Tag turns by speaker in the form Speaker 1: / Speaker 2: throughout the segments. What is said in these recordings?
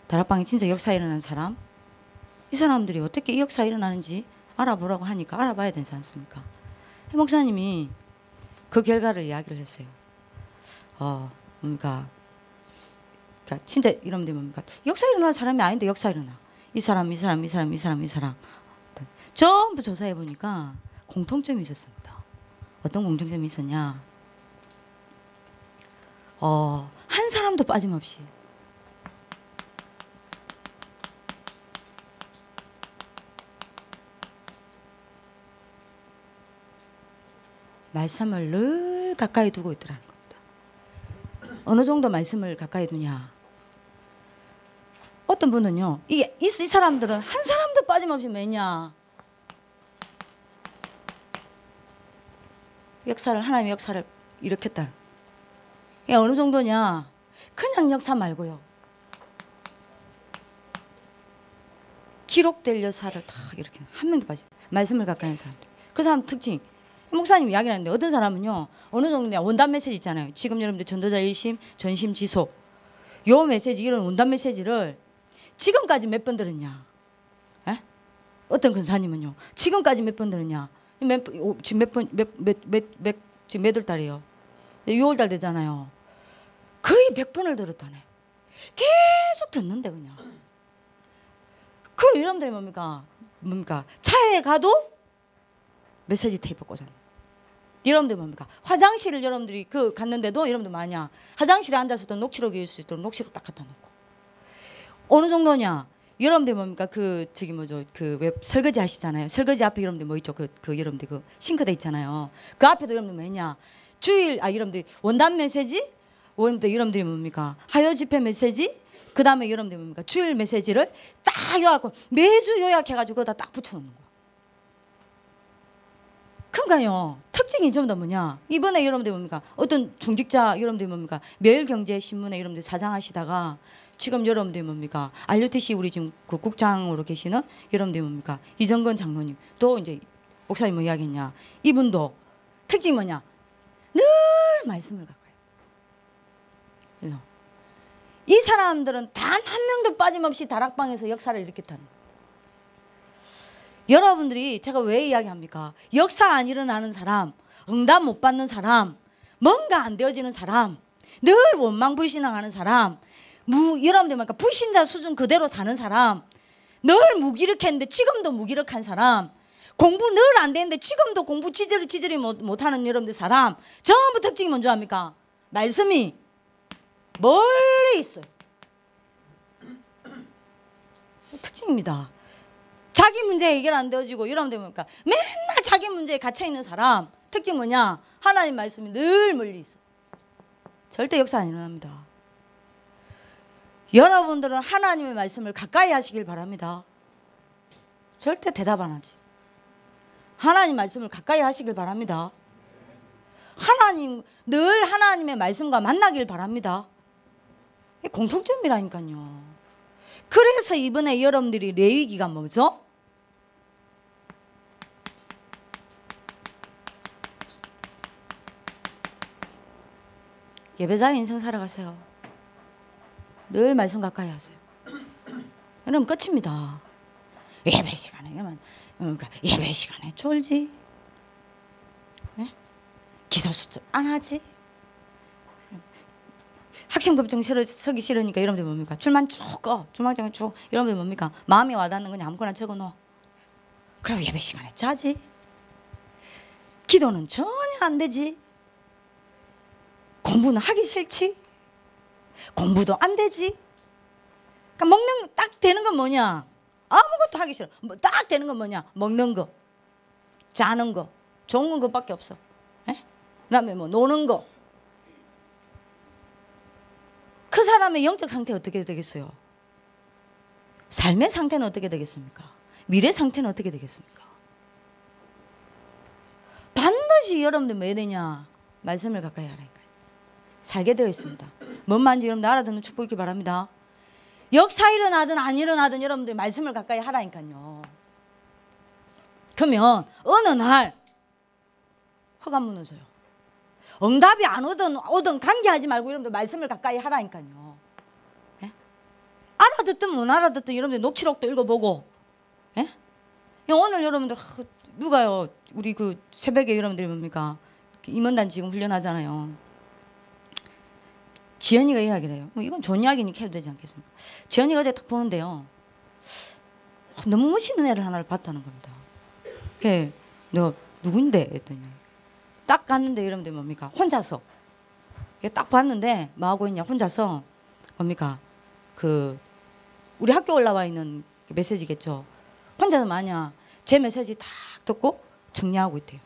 Speaker 1: 다락방에 진짜 역사 일어나는 사람, 이 사람들이 어떻게 이 역사 일어나는지 알아보라고 하니까 알아봐야 되지 않습니까? 목사님이 그 결과를 이야기를 했어요. 그러니까 진짜 이러면 뭡니까? 역사 일어나는 사람이 아닌데 역사 일어나. 이 사람 전부 조사해 보니까 공통점이 있었습니다. 어떤 공통점이 있었냐? 한 사람도 빠짐없이 말씀을 늘 가까이 두고 있더라는 겁니다. 어느 정도 말씀을 가까이 두냐? 어떤 분은요, 이 사람들은 한 사람도 빠짐없이 뭐냐? 하나님의 역사를 일으켰다. 이게 어느 정도냐? 그냥 역사 말고요. 기록될 역사를 다 이렇게 한 명도 빠지고 말씀을 가까이 하는 사람들. 그 사람 특징. 목사님 이야기를 하는데 어떤 사람은요. 어느 정도냐? 원단 메시지 있잖아요. 지금 여러분들 전도자 일심, 전심 지속. 요 메시지, 이런 원단 메시지를 지금까지 몇 번 들었냐? 에? 어떤 근사님은요. 지금까지 몇 번 들었냐? 지금 지금 몇 월 달이에요? 6월 달 되잖아요. 거의 100번을 들었다네. 계속 듣는데 그냥. 그럼 여러분들이 뭡니까? 차에 가도 메시지 테이프 꽂았네. 여러분들 뭡니까? 화장실을 여러분들이 갔는데도 여러분들 뭐하냐? 화장실에 앉아서도 녹취록이 있을 수 있도록 녹취록 딱 갖다 놓고. 어느 정도냐? 여러분들 뭡니까? 왜 설거지 하시잖아요. 설거지 앞에 여러분들 뭐 있죠? 여러분들 싱크대 있잖아요. 그 앞에도 여러분들 뭐 했냐? 여러분들 원단 메시지? 여러분들이 뭡니까? 하여 집회 메시지? 그 다음에 여러분들 뭡니까? 주일 메시지를 딱 요약하고 매주 요약해가지고 거기다 딱 붙여놓는 거야. 그러니까요. 특징이 좀 더 뭐냐? 이번에 여러분들 뭡니까? 어떤 중직자 여러분들 뭡니까? 매일경제신문에 여러분들 사장하시다가 지금 여러분들 뭡니까? RUTC 우리 지금 그 국장으로 계시는 여러분들 뭡니까? 이정건 장로님 또 이제 목사님 뭐 이야기했냐? 이분도 특징이 뭐냐? 늘 말씀을 가까이. 그래서 이 사람들은 단 한 명도 빠짐없이 다락방에서 역사를 일으켰다는 거예요. 여러분들이 제가 왜 이야기합니까? 역사 안 일어나는 사람, 응답 못 받는 사람, 뭔가 안 되어지는 사람, 늘 원망불신앙하는 사람, 여러분들 뭡니까? 불신자 수준 그대로 사는 사람, 늘 무기력했는데 지금도 무기력한 사람, 공부 늘 안 되는데 지금도 공부 지질이 못하는 여러분들 사람, 전부 특징이 뭔지 압니까? 말씀이 멀리 있어요. 특징입니다. 자기 문제 해결 안 되어지고 여러분들 뭡니까? 맨날 자기 문제에 갇혀있는 사람 특징 뭐냐? 하나님 말씀이 늘 멀리 있어. 절대 역사 안 일어납니다. 여러분들은 하나님의 말씀을 가까이 하시길 바랍니다. 절대 대답 안 하지. 하나님 말씀을 가까이 하시길 바랍니다. 늘 하나님의 말씀과 만나길 바랍니다. 이게 공통점이라니까요. 그래서 이번에 여러분들이 레위기가 뭐죠? 예배자의 인생 살아가세요. 늘 말씀 가까이 하세요. 그러면 끝입니다. 예배 시간에 졸지? 네? 기도 수준 안 하지? 학생법정 서기 싫으니까 여러분들 뭡니까? 줄만 쭉 꺼. 주망장을 쭉. 여러분들 뭡니까? 마음에 와닿는 건 아무거나 적어놓어. 그리고 예배 시간에 자지? 기도는 전혀 안 되지? 공부는 하기 싫지? 공부도 안 되지? 그러니까 딱 되는 건 뭐냐? 아무것도 하기 싫어. 딱 되는 건 뭐냐? 먹는 거, 자는 거, 좋은 것밖에 없어. 그 다음에 뭐 노는 거. 그 사람의 영적 상태 어떻게 되겠어요? 삶의 상태는 어떻게 되겠습니까? 미래 상태는 어떻게 되겠습니까? 반드시 여러분들 뭐 해야 되냐? 말씀을 가까이 하라니까요. 살게 되어 있습니다. 뭔 말인지 여러분들 알아듣는 축복 있길 바랍니다. 역사 일어나든 안 일어나든 여러분들 말씀을 가까이 하라니까요. 그러면 어느 날 허가 무너져요. 응답이 안 오든 관계하지 말고 여러분들 말씀을 가까이 하라니까요. 예? 알아듣든 못 알아듣든 여러분들 녹취록도 읽어보고, 예? 오늘 여러분들 누가요? 우리 그 새벽에 여러분들이 뭡니까? 임원단 지금 훈련하잖아요. 지연이가 이야기를 해요. 뭐 이건 좋은 이야기니까 해도 되지 않겠습니까? 지연이가 어제 딱 보는데요. 너무 멋있는 애를 하나를 봤다는 겁니다. 그게 내가 누군데 했더니 딱 갔는데 여러분들 뭡니까? 혼자서 딱 봤는데 뭐 하고 있냐? 혼자서 뭡니까? 그 우리 학교 올라와 있는 메시지겠죠. 혼자서 마냥 제 메시지 딱 듣고 정리하고 있대요.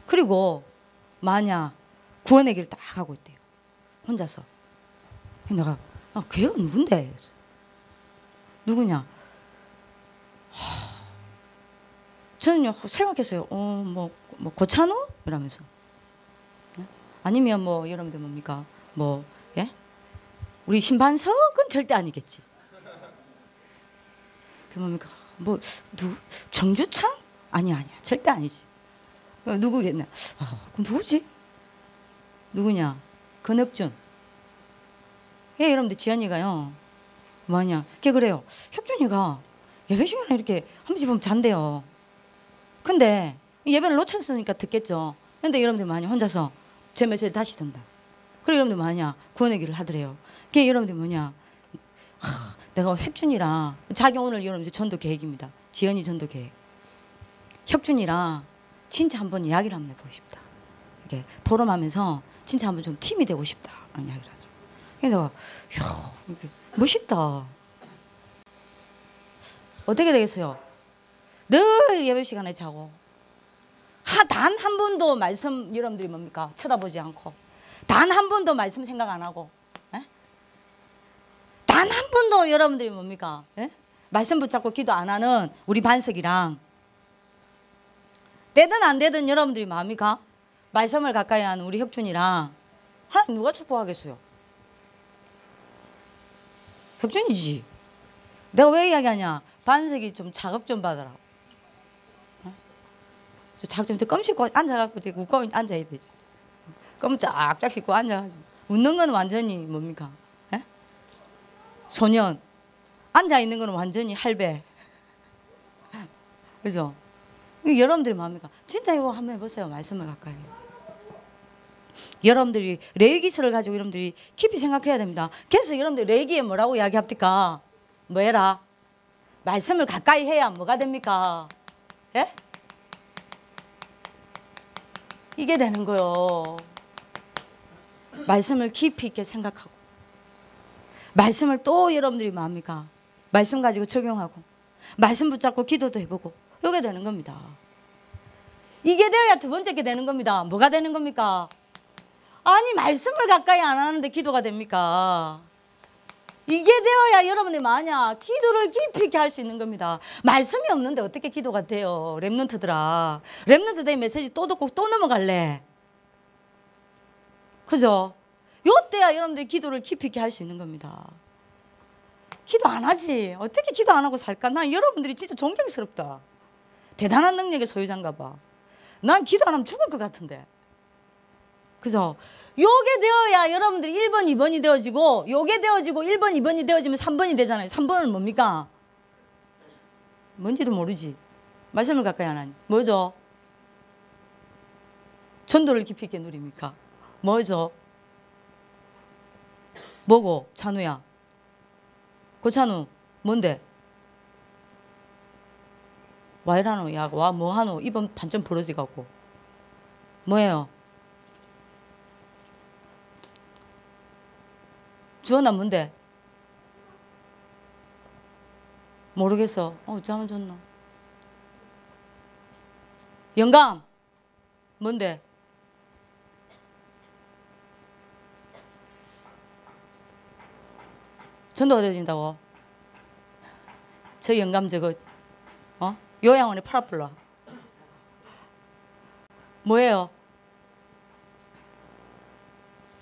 Speaker 1: 그리고 마냥 구원의 길을 딱 하고 있대요. 혼자서. 내가 걔가 누군데? 누구냐? 저는요 생각했어요. 뭐 고찬호? 이러면서. 아니면 뭐 여러분들 뭡니까? 뭐 예? 우리 신반석은 절대 아니겠지. 그 뭡니까? 뭐 정주창? 아니야 절대 아니지. 누구겠냐? 그럼 누구지? 누구냐? 건혁준. 예, 여러분들 지연이가요. 뭐냐? 걔 그래요. 혁준이가 예배 시간에 이렇게 한 번씩 보면 잔대요. 근데 예배를 놓쳤으니까 듣겠죠. 근데 여러분들 많이 혼자서 제 메시지 다시 듣는다. 그리고 여러분들 뭐냐? 구원의 길을 하더래요. 그게 여러분들 뭐냐? 내가 혁준이랑 자기 오늘 여러분들 전도 계획입니다. 지연이 전도 계획. 혁준이랑 진짜 한번 이야기를 한번 해보고 싶다. 이렇게 포럼하면서 진짜 한번 좀 팀이 되고 싶다. 이런 이야기를 하더라고요. 그래서 내가 이야, 멋있다. 어떻게 되겠어요? 늘 예배 시간에 자고 단 한 번도 말씀 여러분들이 뭡니까? 쳐다보지 않고 단 한 번도 말씀 생각 안 하고 단 한 번도 여러분들이 뭡니까? 예? 말씀 붙잡고 기도 안 하는 우리 반석이랑 되든 안 되든 여러분들이 뭡니까? 말씀을 가까이 하는 우리 혁준이랑 하나님 누가 축복하겠어요? 혁준이지. 내가 왜 이야기하냐? 반석이 좀 자극 좀 받아라. 자극 좀 껌 씹고 앉아갖고 웃고 앉아야 되지. 껌 쫙쫙 씹고 앉아가지고 웃는 건 완전히 뭡니까? 에? 소년. 앉아 있는 건 완전히 할배. 그죠? 여러분들이 뭡니까? 진짜 이거 한번 해보세요. 말씀을 가까이. 여러분들이 레위기서를 가지고 여러분들이 깊이 생각해야 됩니다. 그래서 여러분들 레위기에 뭐라고 이야기합니까? 뭐 해라? 말씀을 가까이 해야 뭐가 됩니까? 예? 이게 되는 거요. 말씀을 깊이 있게 생각하고 말씀을 또 여러분들이 뭡니까? 말씀 가지고 적용하고 말씀 붙잡고 기도도 해보고 이게 되는 겁니다. 이게 되어야 두 번째 게 되는 겁니다. 뭐가 되는 겁니까? 아니 말씀을 가까이 안 하는데 기도가 됩니까? 이게 되어야 여러분이 만약 기도를 깊이 있게 할 수 있는 겁니다. 말씀이 없는데 어떻게 기도가 돼요? 랩런트들아. 랩런트들의 메시지 또 듣고 또 넘어갈래. 그죠? 요때야 여러분들이 기도를 깊이 있게 할 수 있는 겁니다. 기도 안 하지. 어떻게 기도 안 하고 살까? 난 여러분들이 진짜 존경스럽다. 대단한 능력의 소유자인가 봐. 난 기도 안 하면 죽을 것 같은데. 그죠? 요게 되어야 여러분들이 1번, 2번이 되어지고 요게 되어지고 1번, 2번이 되어지면 3번이 되잖아요. 3번은 뭡니까? 뭔지도 모르지. 말씀을 가까이 안 하니. 뭐죠? 전도를 깊이 있게 누립니까? 뭐죠? 뭐고? 찬우야. 고찬우 뭔데? 와 이라노? 야, 와 뭐하노? 이번 반점 벌어지 갖고 뭐예요? 주원아 뭔데? 모르겠어. 어쩌면 좋노? 영감 뭔데? 전도가 되어진다고? 저 영감 저거 요양원에 팔아불러. 뭐예요?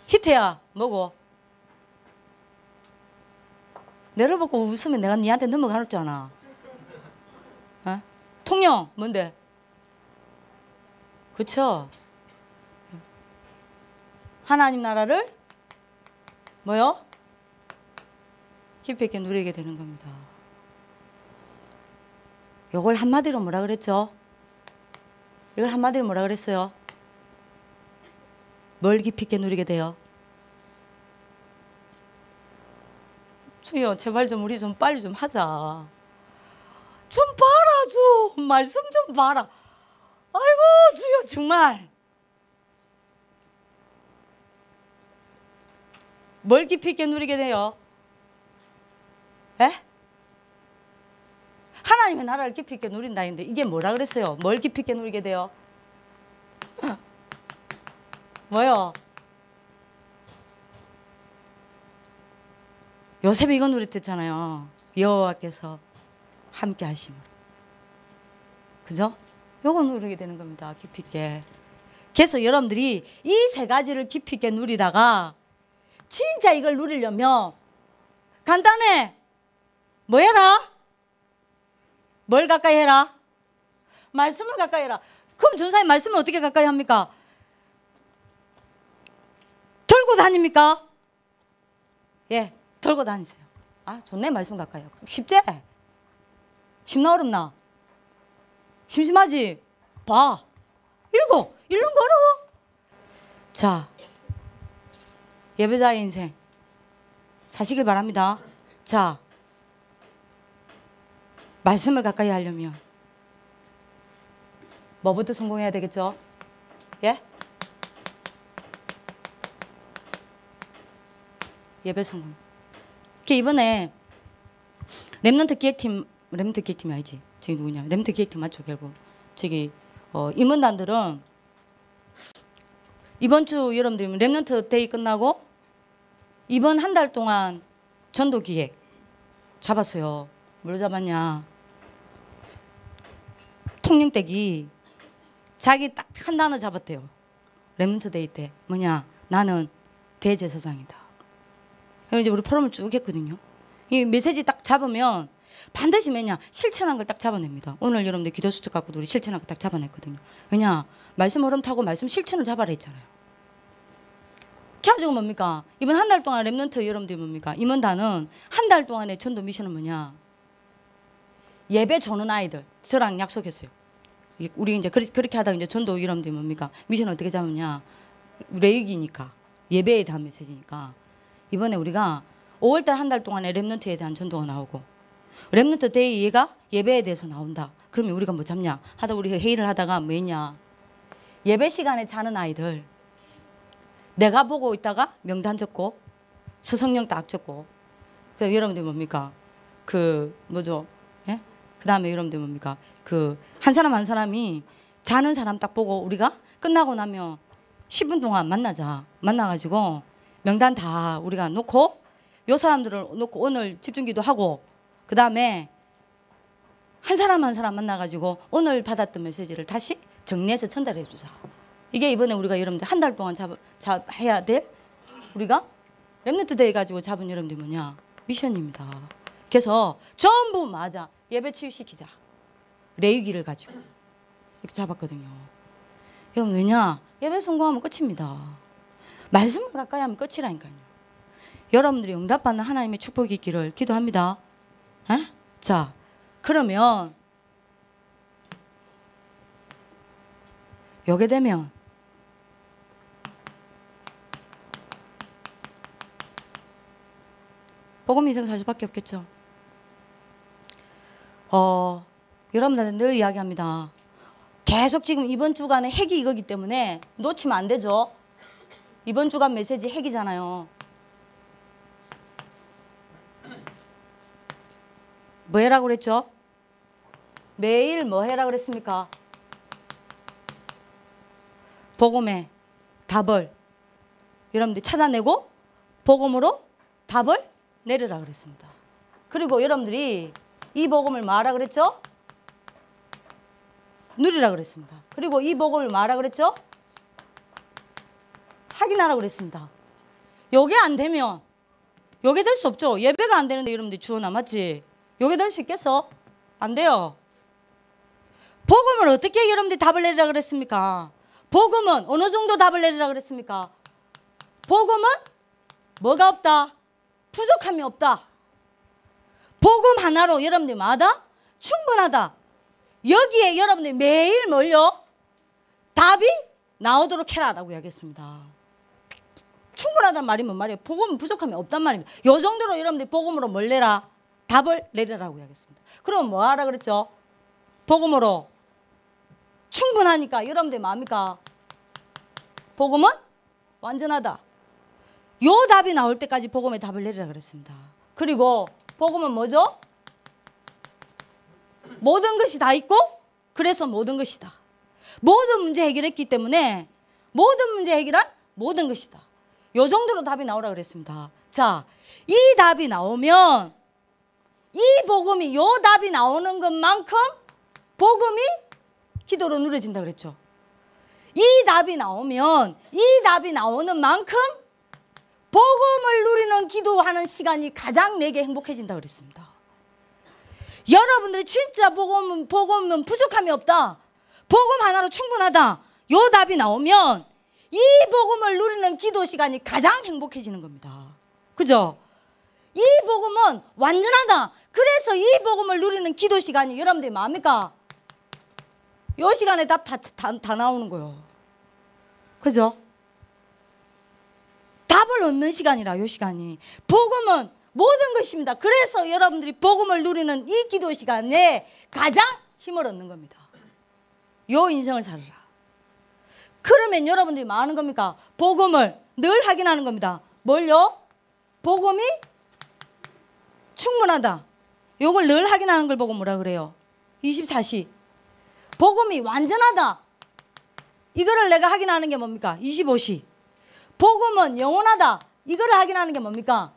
Speaker 1: 히트야 뭐고? 내를 보고 웃으면 내가 니한테 넘어갈 줄 아나. 어? 통영 뭔데? 그쵸? 하나님 나라를 뭐요? 깊이 있게 누리게 되는 겁니다. 요걸 한마디로 뭐라 그랬죠? 이걸 한마디로 뭐라 그랬어요? 뭘 깊이 있게 누리게 돼요? 주여 제발 좀 우리 좀 빨리 좀 하자. 좀 봐라 좀. 말씀 좀 봐라. 아이고 주여 정말. 뭘 깊이 있게 누리게 돼요? 에? 하나님의 나라를 깊이 있게 누린다 했는데 이게 뭐라 그랬어요? 뭘 깊이 있게 누리게 돼요? 뭐요? 요셉이 이거 누렸댔잖아요. 여호와께서 함께 하심으로. 그죠? 요거 누리게 되는 겁니다. 깊이 있게. 그래서 여러분들이 이 세 가지를 깊이 있게 누리다가 진짜 이걸 누리려면 간단해. 뭐 해라? 뭘 가까이 해라? 말씀을 가까이 해라. 그럼 전사님 말씀을 어떻게 가까이 합니까? 들고 다닙니까? 예, 들고 다니세요. 아, 좋네. 말씀 가까이 하고. 쉽지? 쉽나 어렵나? 심심하지? 봐. 읽어. 읽는 거 어려워? 자, 예배자의 인생 사시길 바랍니다. 자, 말씀을 가까이 하려면 뭐부터 성공해야 되겠죠? 예? 예배 성공. 이번에 렘넌트 기획팀이 아니지. 저기 누구냐? 렘넌트 기획팀 맞죠? 결국 저기 임원단들은 이번 주 여러분들 렘넌트 데이 끝나고 이번 한 달 동안 전도 기획 잡았어요. 뭘 잡았냐? 통령댁이 자기 딱 한 단어 잡았대요. 렘넌트 데이 때 뭐냐? 나는 대제사장이다. 그래서 이제 우리 포럼을 쭉 했거든요. 이 메시지 딱 잡으면 반드시 뭐냐? 실천한 걸 딱 잡아냅니다. 오늘 여러분들 기도 수첩 갖고도 우리 실천한 거 딱 잡아냈거든요. 왜냐? 말씀 흐름 타고 말씀 실천을 잡아라 했잖아요. 가지고 뭡니까? 이번 한 달 동안 렘넌트 여러분들이 뭡니까? 임원단은 한 달 동안의 전도 미션은 뭐냐? 예배 조는 아이들 저랑 약속했어요. 우리 이제 그렇게 하다가 이제 전도 여러분들이 뭡니까? 미션 어떻게 잡느냐? 레이기니까 예배에 대한 메시지니까 이번에 우리가 5월달 한 달 동안에 렘넌트에 대한 전도가 나오고 렘넌트 데이 얘가 예배에 대해서 나온다. 그러면 우리가 뭐 잡냐? 하다 우리 회의를 하다가 뭐 했냐? 예배 시간에 자는 아이들 내가 보고 있다가 명단 적고 서성령 딱 적고 그 여러분들 뭡니까? 그 뭐죠? 예? 그 다음에 여러분들 뭡니까? 그 한 사람 한 사람이 자는 사람 딱 보고 우리가 끝나고 나면 10분 동안 만나자. 만나가지고 명단 다 우리가 놓고 요 사람들을 놓고 오늘 집중기도 하고 그 다음에 한 사람 한 사람 만나가지고 오늘 받았던 메시지를 다시 정리해서 전달해 주자. 이게 이번에 우리가 여러분들 한 달 동안 해야 될 우리가 렘넌트 데이 가지고 잡은 여러분들 뭐냐? 미션입니다. 그래서 전부 맞아. 예배 치유시키자. 레위기를 가지고 이렇게 잡았거든요. 여러분 왜냐? 예배 성공하면 끝입니다. 말씀을 가까이 하면 끝이라니까요. 여러분들이 응답받는 하나님의 축복이 있기를 기도합니다. 에? 자, 그러면 요게 되면 복음 인생 살 수밖에 없겠죠. 여러분들한테 늘 이야기합니다. 계속 지금 이번 주간에 핵이 이거기 때문에 놓치면 안 되죠. 이번 주간 메시지 핵이잖아요. 뭐 해라고 그랬죠? 매일 뭐 해라고 그랬습니까? 복음의 답을 여러분들이 찾아내고 복음으로 답을 내리라 그랬습니다. 그리고 여러분들이 이 복음을 뭐하라 그랬죠? 누리라 그랬습니다. 그리고 이 복음을 뭐하라 그랬죠? 확인하라 그랬습니다. 요게 안 되면 요게 될 수 없죠. 예배가 안 되는데 여러분들이 주어 남았지. 요게 될 수 있겠어? 안 돼요. 복음을 어떻게 여러분들이 답을 내리라 그랬습니까? 복음은 어느 정도 답을 내리라 그랬습니까? 복음은 뭐가 없다? 부족함이 없다. 복음 하나로 여러분들이 마다 충분하다. 여기에 여러분들이 매일 뭘요? 답이 나오도록 해라라고 이야기했습니다. 충분하단 말이 뭔 말이에요? 복음은 부족함이 없단 말입니다. 요 정도로 여러분들이 복음으로 뭘 내라? 답을 내려라고 이야기했습니다. 그럼 뭐 하라 그랬죠? 복음으로 충분하니까 여러분들이 뭐합니까? 복음은 완전하다. 요 답이 나올 때까지 복음의 답을 내리라 그랬습니다. 그리고 복음은 뭐죠? 모든 것이 다 있고 그래서 모든 것이다. 모든 문제 해결했기 때문에 모든 문제 해결한 모든 것이다. 요 정도로 답이 나오라 그랬습니다. 자, 이 답이 나오면 이 복음이 요 답이 나오는 것만큼 복음이 기도로 누려진다 그랬죠. 이 답이 나오면 이 답이 나오는 만큼 복음을 누리는 기도하는 시간이 가장 내게 행복해진다 그랬습니다. 여러분들이 진짜 복음은 부족함이 없다. 복음 하나로 충분하다. 요 답이 나오면 이 복음을 누리는 기도 시간이 가장 행복해지는 겁니다. 그죠? 이 복음은 완전하다. 그래서 이 복음을 누리는 기도 시간이 여러분들이 뭐합니까? 요 시간에 답 다 나오는 거예요. 그죠? 답을 얻는 시간이라 요 시간이. 복음은 모든 것입니다. 그래서 여러분들이 복음을 누리는 이 기도 시간에 가장 힘을 얻는 겁니다. 요 인생을 살아라. 그러면 여러분들이 뭐 하는 겁니까? 복음을 늘 확인하는 겁니다. 뭘요? 복음이 충분하다. 요걸 늘 확인하는 걸 보고 뭐라 그래요? 24시. 복음이 완전하다. 이거를 내가 확인하는 게 뭡니까? 25시. 복음은 영원하다. 이거를 확인하는 게 뭡니까?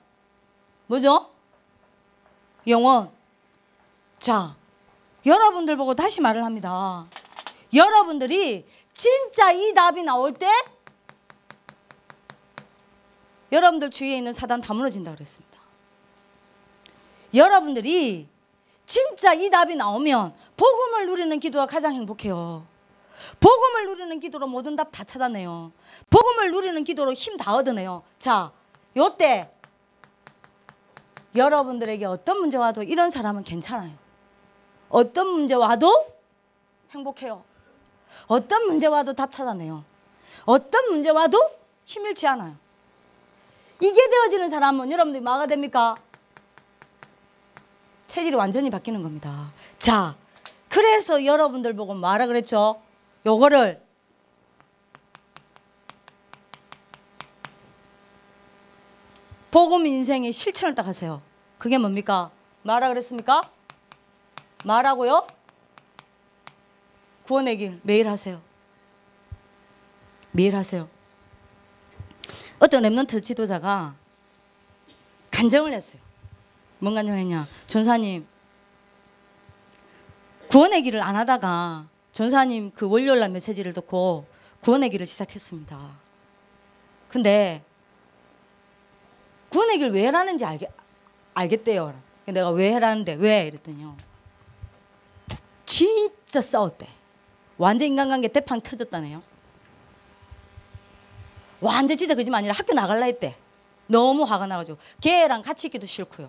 Speaker 1: 뭐죠? 영원. 자, 여러분들 보고 다시 말을 합니다. 여러분들이 진짜 이 답이 나올 때 여러분들 주위에 있는 사단 다 무너진다 그랬습니다. 여러분들이 진짜 이 답이 나오면 복음을 누리는 기도가 가장 행복해요. 복음을 누리는 기도로 모든 답 다 찾아내요. 복음을 누리는 기도로 힘 다 얻어내요. 자, 요때 여러분들에게 어떤 문제 와도 이런 사람은 괜찮아요. 어떤 문제 와도 행복해요. 어떤 문제 와도 답 찾아내요. 어떤 문제 와도 힘 잃지 않아요. 이게 되어지는 사람은 여러분들이 뭐가 됩니까? 체질이 완전히 바뀌는 겁니다. 자, 그래서 여러분들 보고 뭐라 그랬죠? 요거를 복음 인생의 실천을 딱 하세요. 그게 뭡니까? 뭐라 그랬습니까? 뭐라고요? 구원의 길 매일 하세요. 매일 하세요. 어떤 랩런트 지도자가 간증을 했어요. 뭔 간증을 했냐? 전사님, 구원의 길을 안 하다가 전사님 그 월요일날 메시지를 듣고 구원의 길을 시작했습니다. 근데 구원의 길 왜 하라는지 알겠대요. 내가 왜 하라는데 왜? 이랬더니요. 진짜 싸웠대. 완전 인간관계 대판 터졌다네요. 완전 진짜 거짓말 아니라 학교 나갈라 했대. 너무 화가 나가지고 걔랑 같이 있기도 싫고요.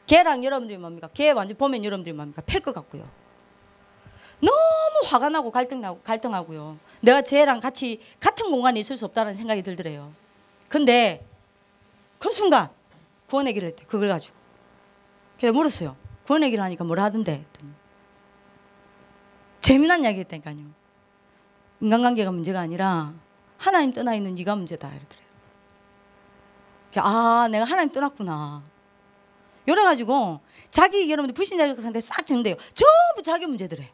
Speaker 1: 걔랑 여러분들이 뭡니까? 걔 완전 보면 여러분들이 뭡니까? 팰 것 같고요. 너무 화가 나고 갈등하고요. 내가 쟤랑 같이 같은 공간에 있을 수 없다는 생각이 들더래요. 근데 그 순간 구원의 길을 했대. 그걸 가지고. 그래서 물었어요. 구원의 길을 하니까 뭐라 하던데? 재미난 이야기 했다니까요. 인간관계가 문제가 아니라 하나님 떠나 있는 네가 문제다 이러더래요. 아, 내가 하나님 떠났구나. 이래가지고 자기 여러분들 불신자 상대 싹 듣는데요. 전부 자기 문제들에.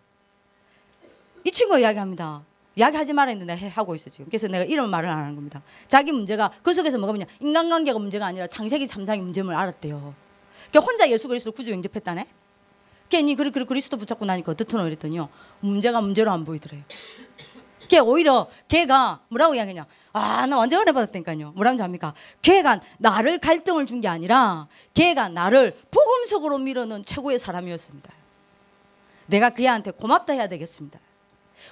Speaker 1: 이 친구가 이야기합니다. 이야기하지 말아야 했는데 내가 하고 있어 지금. 그래서 내가 이런 말을 안 하는 겁니다. 자기 문제가 그 속에서 뭐가 뭐냐? 인간관계가 문제가 아니라 창세기 3장의 문제임을 알았대요. 그러니까 혼자 예수 그리스도 구주 영접했다네. 괜히 그리스도 붙잡고 나니까 어떻더노 이랬더니요. 문제가 문제로 안 보이더래요. 걔 오히려 걔가 뭐라고 이야기하냐? 아, 나 완전 은혜 받았다니까요. 뭐라는지 압니까? 걔가 나를 갈등을 준 게 아니라 걔가 나를 복음 속으로 밀어넣은 최고의 사람이었습니다. 내가 그애한테 고맙다 해야 되겠습니다.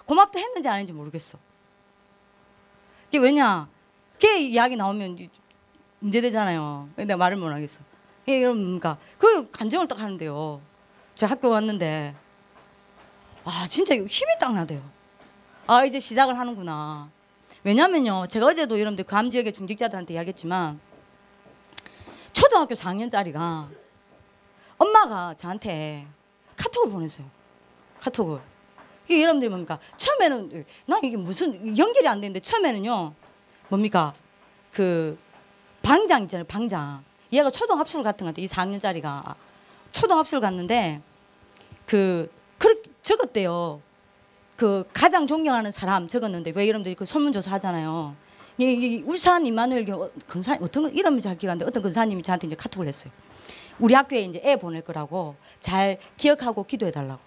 Speaker 1: 고맙다 했는지 안 했는지 모르겠어. 그게 왜냐? 걔 이야기 나오면 문제되잖아요. 내가 말을 못 하겠어. 이게 뭡니까? 그 간증을 딱 하는데요. 저 학교 왔는데 아 진짜 힘이 딱 나대요. 아 이제 시작을 하는구나. 왜냐면요 제가 어제도 여러분들 감 지역의 중직자들한테 이야기했지만 초등학교 4학년짜리가 엄마가 저한테 카톡을 보냈어요. 카톡을. 이게 여러분들이 뭡니까? 처음에는 나 이게 무슨 연결이 안 되는데 처음에는요 뭡니까? 그 방장 있잖아요. 방장. 얘가 초등합술 같은 건데 이 4학년짜리가 초등합술 갔는데 그렇게 적었대요. 그 가장 존경하는 사람 적었는데 왜 여러분들이 그 설문조사 하잖아요. 이 울산 임마누엘 근사 어떤 거 이름이 잘 기억 안 돼. 어떤 근사님이 저한테 이제 카톡을 했어요. 우리 학교에 이제 애 보낼 거라고 잘 기억하고 기도해 달라고.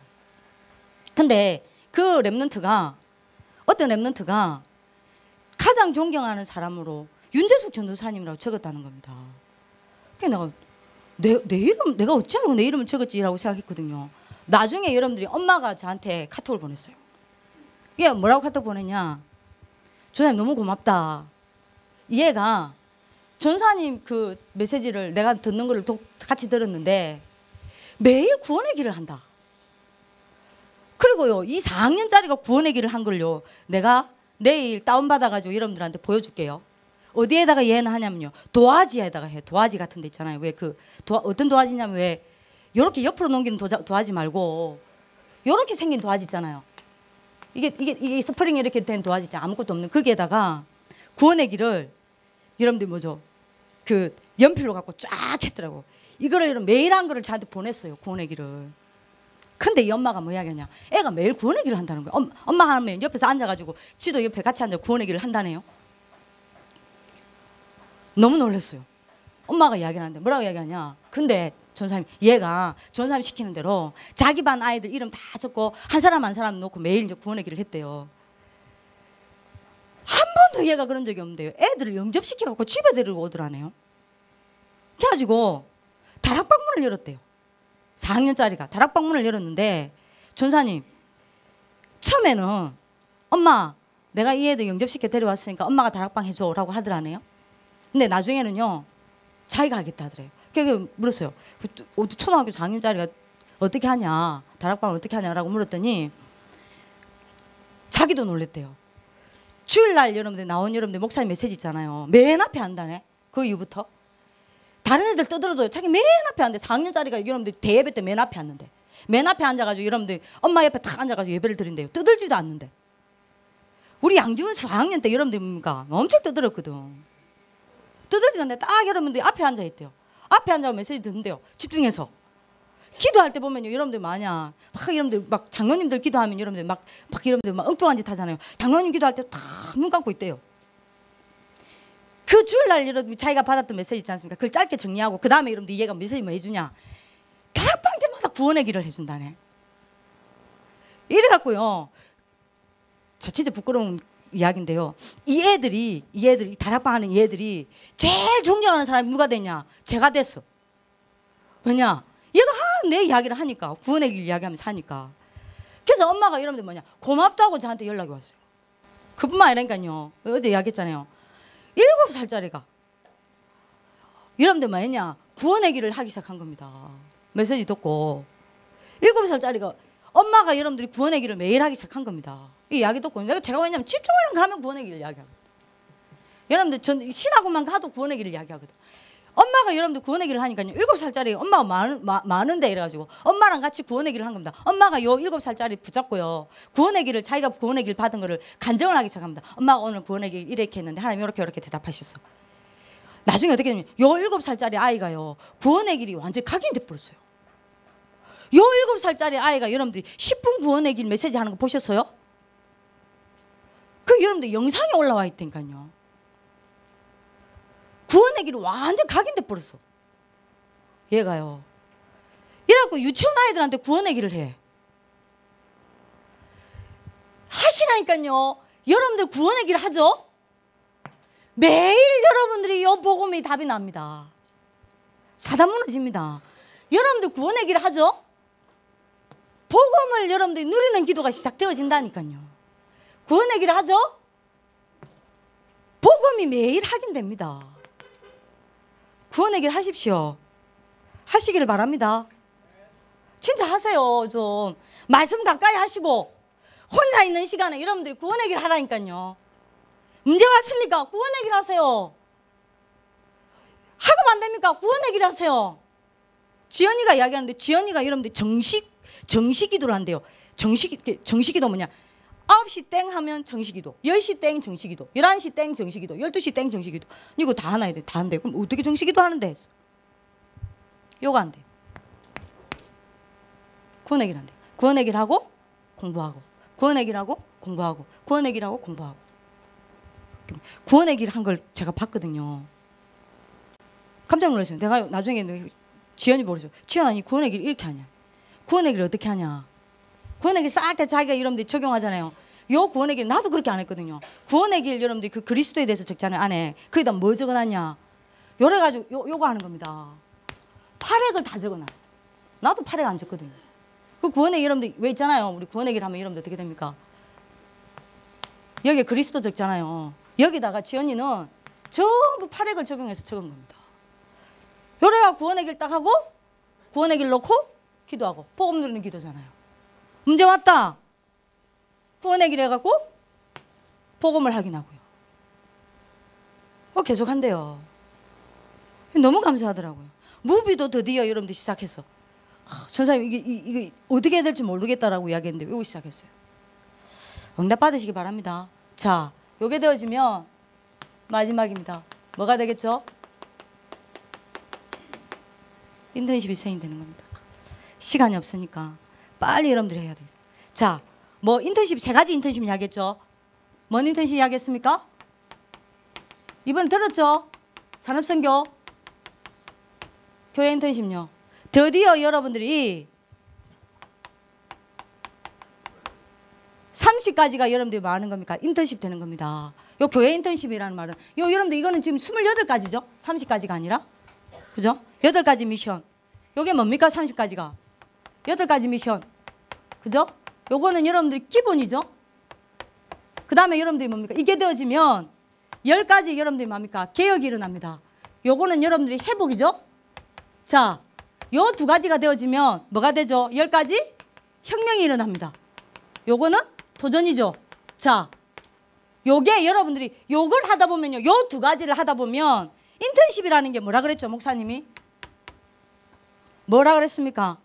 Speaker 1: 근데 그 랩런트가 어떤 랩런트가 가장 존경하는 사람으로 윤재숙 전도사님이라고 적었다는 겁니다. 그래서 내가 내 이름 내가 어찌 알고 내 이름을 적었지라고 생각했거든요. 나중에 여러분들이 엄마가 저한테 카톡을 보냈어요. 얘 뭐라고 카톡 보냈냐? 전사님 너무 고맙다. 얘가 전사님 그 메시지를 내가 듣는 거를 같이 들었는데 매일 구원의 길을 한다. 그리고요 이 4학년짜리가 구원의 길을 한 걸요 내가 내일 다운받아가지고 여러분들한테 보여줄게요. 어디에다가 얘는 하냐면요 도화지에다가 해. 도화지 같은 데 있잖아요. 왜 그 어떤 도화지냐면 왜 요렇게 옆으로 넘기는 도화지 말고 요렇게 생긴 도화지 있잖아요. 이게 스프링이 이렇게 된 도화지 있잖아요. 아무것도 없는 거기에다가 구원의 길을 여러분들 뭐죠? 그 연필로 갖고 쫙 했더라고. 이거를 여러분 매일 한 거를 저한테 보냈어요. 구원의 길을. 근데 이 엄마가 뭐 이야기하냐? 애가 매일 구원의 길을 한다는 거야. 엄마 하면 옆에서 앉아가지고 지도 옆에 같이 앉아 구원의 길을 한다네요. 너무 놀랐어요. 엄마가 이야기를 하는데 뭐라고 이야기하냐? 근데 전사님 얘가 전사님 시키는 대로 자기 반 아이들 이름 다 적고 한 사람 한 사람 놓고 매일 이제 구원의 길을 했대요. 한 번도 얘가 그런 적이 없는데요. 애들을 영접시켜갖고 집에 데리고 오더라네요. 그래가지고 다락방문을 열었대요. 4학년짜리가 다락방문을 열었는데 전사님 처음에는 엄마 내가 이 애들 영접시켜 데려왔으니까 엄마가 다락방 해줘라고 하더라네요. 근데 나중에는요 자기가 하겠다 하더래요. 그래서 물었어요. 초등학교 4학년짜리가 어떻게 하냐 다락방을 어떻게 하냐라고 물었더니 자기도 놀랬대요. 주일날 여러분들 나온 여러분들 목사님 메시지 있잖아요. 맨 앞에 한다네. 그 이후부터 다른 애들 떠들어도 자기 맨 앞에 앉는데 4학년짜리가 여러분들 대예배 때 맨 앞에 앉는데 맨 앞에 앉아가지고 여러분들 엄마 옆에 탁 앉아가지고 예배를 드린대요. 떠들지도 않는데 우리 양지훈 4학년 때 여러분들 뭡니까 엄청 떠들었거든. 떠들지도 않는데 딱 여러분들 앞에 앉아있대요. 앞에 앉아서 메시지 듣는데요. 집중해서 기도할 때 보면요 여러분들 마냥 막 여러분들 막 장로님들 기도하면 여러분들 막 여러분들 막 엉뚱한 짓 하잖아요. 장로님 기도할 때 다 눈 감고 있대요. 그 주일날 여러분들 자기가 받았던 메시지 있지 않습니까? 그걸 짧게 정리하고 그 다음에 여러분들 얘가 메시지 뭐 해주냐? 다락방 때마다 구원의 길을 해준다네. 이래갖고요. 저 진짜 부끄러운 이야기인데요. 이 애들이 다락방 하는 이 애들이 제일 존경하는 사람이 누가 됐냐? 제가 됐어. 왜냐? 얘가 내 이야기를 하니까 구원의 길 이야기하면서 하니까. 그래서 엄마가 여러분들 뭐냐? 고맙다고 저한테 연락이 왔어요. 그뿐만 아니라니까요. 어제 이야기했잖아요. 7살짜리가 여러분들 뭐 했냐? 구원의 길을 하기 시작한 겁니다. 메시지 듣고 7살짜리가 엄마가 여러분들이 구원의 길을 매일 하기 시작한 겁니다. 이 이야기 듣고 제가 왜냐면 집중을 가면 구원의 길을 이야기하거든. 여러분들 전 신하고만 가도 구원의 길을 이야기하거든. 엄마가 여러분들 구원의 길을 하니까요. 7살짜리 엄마가 많은데 이래가지고 엄마랑 같이 구원의 길을 한 겁니다. 엄마가 요 7살짜리 붙잡고요. 구원의 길을 자기가 구원의 길 받은 거를 간증을 하기 시작합니다. 엄마가 오늘 구원의 길 이렇게 했는데 하나님 이렇게 대답하셨어. 나중에 어떻게 되냐면 요 7살짜리 아이가요. 구원의 길이 완전히 각인돼 버렸어요. 요 7살짜리 아이가 여러분들이 10분 구원의 길 메시지 하는 거 보셨어요? 그 여러분들 영상이 올라와 있다니까요. 구원의 길이 완전 각인돼 버렸어. 얘가요. 이래갖고 유치원 아이들한테 구원의 길을 해. 하시라니까요. 여러분들 구원의 길 하죠? 매일 여러분들이 요 복음이 답이 납니다. 사단 무너집니다. 여러분들 구원의 길 하죠? 복음을 여러분들이 누리는 기도가 시작되어진다니까요. 구원의 길 하죠? 복음이 매일 확인됩니다. 구원의 길 하십시오. 하시기를 바랍니다. 진짜 하세요. 좀 말씀 가까이 하시고 혼자 있는 시간에 여러분들이 구원의 길 하라니까요. 문제 왔습니까? 구원의 길 하세요. 학업 안 됩니까? 구원의 길 하세요. 지연이가 이야기하는데 지연이가 여러분들 정식기도를 한대요. 정식기도 뭐냐? 9시 땡 하면 정식기도, 10시 땡 정식기도, 11시 땡 정식기도, 12시 땡 정식기도. 이거 다 하나야 돼. 다 한대. 그럼 어떻게 정식기도 하는데? 요거 안 돼. 구원의 길 안 돼. 구원의 길 하고 공부하고, 구원의 길 하고 공부하고, 구원의 길 하고 공부하고. 구원의 길 한 걸 제가 봤거든요. 깜짝 놀랐어요. 내가 나중에 지연이 보고 지연아, 이 구원의 길 이렇게 하냐? 구원의 길 어떻게 하냐? 구원의 길 싹 다 자기가 여러분들이 적용하잖아요. 요 구원의 길 나도 그렇게 안 했거든요. 구원의 길 여러분들이 그 그리스도에 대해서 적잖아요. 안에 거기다 뭐 적어놨냐? 요래가지고 요거 하는 겁니다. 팔획을 다 적어놨어요. 나도 팔획 안 적거든요. 그 구원의 길 여러분들 왜 있잖아요. 우리 구원의 길 하면 여러분들 어떻게 됩니까? 여기 그리스도 적잖아요. 여기다가 지연이는 전부 팔획을 적용해서 적은 겁니다. 요래가 구원의 길 딱 하고 구원의 길 놓고 기도하고 복음 누리는 기도잖아요. 문제 왔다. 구원의 길 해갖고 복음을 확인하고요. 계속 한대요. 너무 감사하더라고요. 무비도 드디어 여러분들 시작했어. 전사님 이게 어떻게 해야 될지 모르겠다라고 이야기했는데 이거 시작했어요. 응답 받으시기 바랍니다. 자, 요게 되어지면 마지막입니다. 뭐가 되겠죠? 인턴십이 생이 되는 겁니다. 시간이 없으니까 빨리 여러분들이 해야 되겠어요. 자, 뭐 인턴십 세 가지 인턴십 이야기했죠. 뭔 인턴십 이야기했습니까? 이번 들었죠? 산업선교 교회 인턴십요. 드디어 여러분들이 30가지가 여러분들이 뭐 하는 겁니까? 인턴십 되는 겁니다. 요 교회 인턴십이라는 말은 여러분들 이거는 지금 28가지죠? 30가지가 아니라. 그죠? 8가지 미션. 요게 뭡니까? 30가지가 8가지 미션. 그죠? 요거는 여러분들이 기본이죠? 그 다음에 여러분들이 뭡니까? 이게 되어지면 10가지 여러분들이 뭡니까? 개혁이 일어납니다. 요거는 여러분들이 회복이죠? 자, 요 2가지가 되어지면 뭐가 되죠? 10가지 혁명이 일어납니다. 요거는 도전이죠. 자, 요게 여러분들이 요걸 하다 보면요. 요 2가지를 하다 보면 인턴십이라는 게 뭐라 그랬죠? 목사님이? 뭐라 그랬습니까?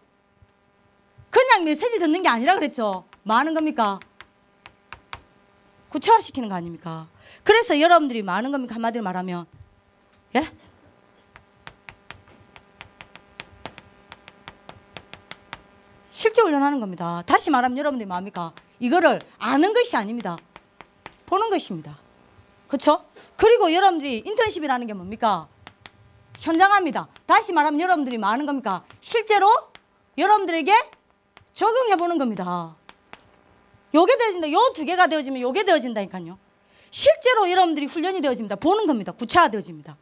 Speaker 1: 그냥 메시지 듣는 게 아니라 그랬죠. 뭐 하는 겁니까? 구체화시키는 거 아닙니까? 그래서 여러분들이 뭐 하는 겁니까? 한마디로 말하면 예? 실제 훈련하는 겁니다. 다시 말하면 여러분들이 뭐합니까? 이거를 아는 것이 아닙니다. 보는 것입니다. 그렇죠? 그리고 여러분들이 인턴십이라는 게 뭡니까? 현장합니다. 다시 말하면 여러분들이 뭐 하는 겁니까? 실제로 여러분들에게 적용해 보는 겁니다. 요게 되어진다. 요 2개가 되어지면 요게 되어진다니까요. 실제로 여러분들이 훈련이 되어집니다. 보는 겁니다. 구체화 되어집니다.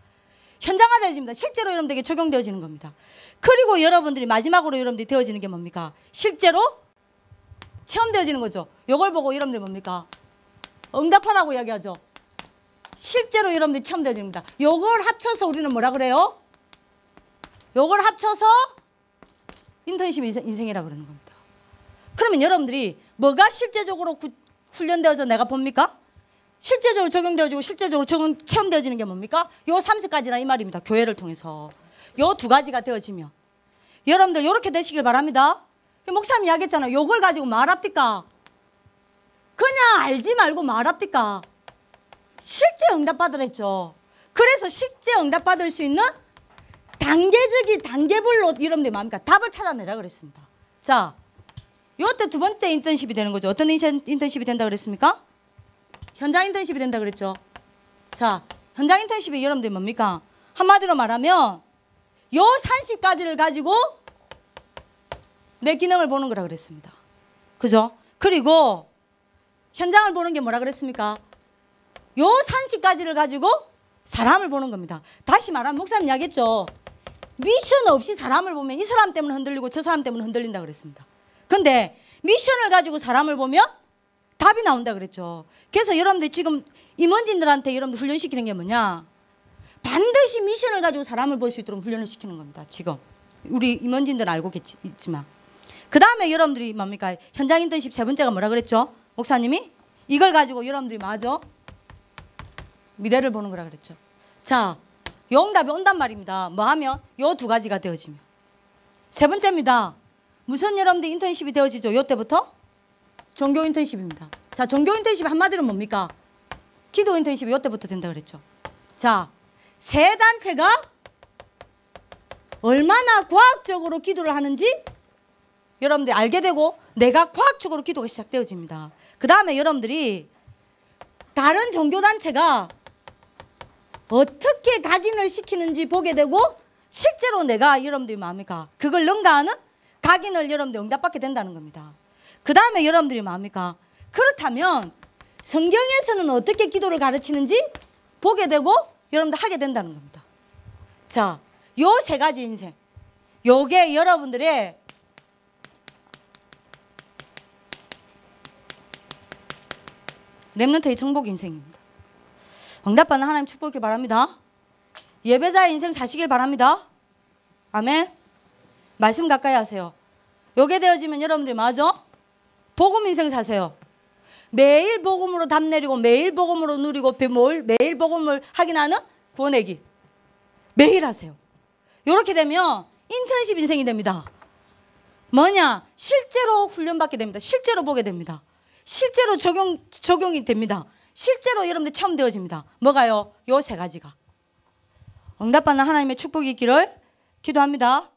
Speaker 1: 현장화 되어집니다. 실제로 여러분들에게 적용되어지는 겁니다. 그리고 여러분들이 마지막으로 여러분들이 되어지는 게 뭡니까? 실제로 체험되어지는 거죠. 요걸 보고 여러분들이 뭡니까? 응답하라고 이야기하죠. 실제로 여러분들이 체험되어지는 겁니다. 요걸 합쳐서 우리는 뭐라 그래요? 요걸 합쳐서 인턴십 인생이라 그러는 겁니다. 그러면 여러분들이 뭐가 실제적으로 훈련되어져 내가 봅니까? 실제적으로 적용되어지고 실제적으로 체험되어지는 게 뭡니까? 요 30가지라 이 말입니다. 교회를 통해서. 요 2가지가 되어지면 여러분들 요렇게 되시길 바랍니다. 목사님 이야기했잖아요. 요걸 가지고 말합니까? 그냥 알지 말고 말합니까? 실제 응답받으라 했죠. 그래서 실제 응답받을 수 있는 단계별로 여러분들이 뭡니까? 답을 찾아내라 그랬습니다. 자, 요때 2번째 인턴십이 되는 거죠. 어떤 인턴십이 된다 그랬습니까? 현장 인턴십이 된다 그랬죠. 자, 현장 인턴십이 여러분들이 뭡니까? 한마디로 말하면 요 30가지를 가지고 내 기능을 보는 거라 그랬습니다. 그죠? 그리고 현장을 보는 게 뭐라 그랬습니까? 요 30가지를 가지고 사람을 보는 겁니다. 다시 말하면 목사님 이야기했죠. 미션 없이 사람을 보면 이 사람 때문에 흔들리고 저 사람 때문에 흔들린다 그랬습니다. 근데 미션을 가지고 사람을 보면 답이 나온다 그랬죠. 그래서 여러분들 지금 임원진들한테 여러분들 훈련시키는 게 뭐냐? 반드시 미션을 가지고 사람을 볼 수 있도록 훈련을 시키는 겁니다. 지금 우리 임원진들은 알고 있지만. 그 다음에 여러분들이 뭡니까? 현장 인턴십 세 번째가 뭐라 그랬죠? 목사님이? 이걸 가지고 여러분들이 맞아? 미래를 보는 거라 그랬죠. 자, 요 응답이 온단 말입니다. 뭐 하면? 요 두 가지가 되어지면. 세 번째입니다. 무슨 여러분들 인턴십이 되어지죠? 요 때부터? 종교 인턴십입니다. 자, 종교 인턴십 한마디로 뭡니까? 기도 인턴십이 요 때부터 된다 그랬죠. 자, 세 단체가 얼마나 과학적으로 기도를 하는지 여러분들이 알게 되고 내가 과학적으로 기도가 시작되어집니다. 그 다음에 여러분들이 다른 종교단체가 어떻게 각인을 시키는지 보게 되고 실제로 내가 여러분들이 뭡니까? 그걸 능가하는 각인을 여러분들이 응답받게 된다는 겁니다. 그 다음에 여러분들이 뭡니까? 그렇다면 성경에서는 어떻게 기도를 가르치는지 보게 되고 여러분들 하게 된다는 겁니다. 자, 요 세 가지 인생. 요게 여러분들의 렘넌트의 정복 인생입니다. 응답받는 하나님 축복하길 바랍니다. 예배자의 인생 사시길 바랍니다. 아멘. 말씀 가까이 하세요. 요게 되어지면 여러분들이 맞아? 복음 인생 사세요. 매일 복음으로 답 내리고 매일 복음으로 누리고 매일 복음을 확인하는 구원의 길. 매일 하세요. 요렇게 되면 인턴십 인생이 됩니다. 뭐냐? 실제로 훈련받게 됩니다. 실제로 보게 됩니다. 실제로 적용이 됩니다. 실제로 여러분들 체험되어집니다. 뭐가요? 요 세 가지가. 응답받는 하나님의 축복이 있기를 기도합니다.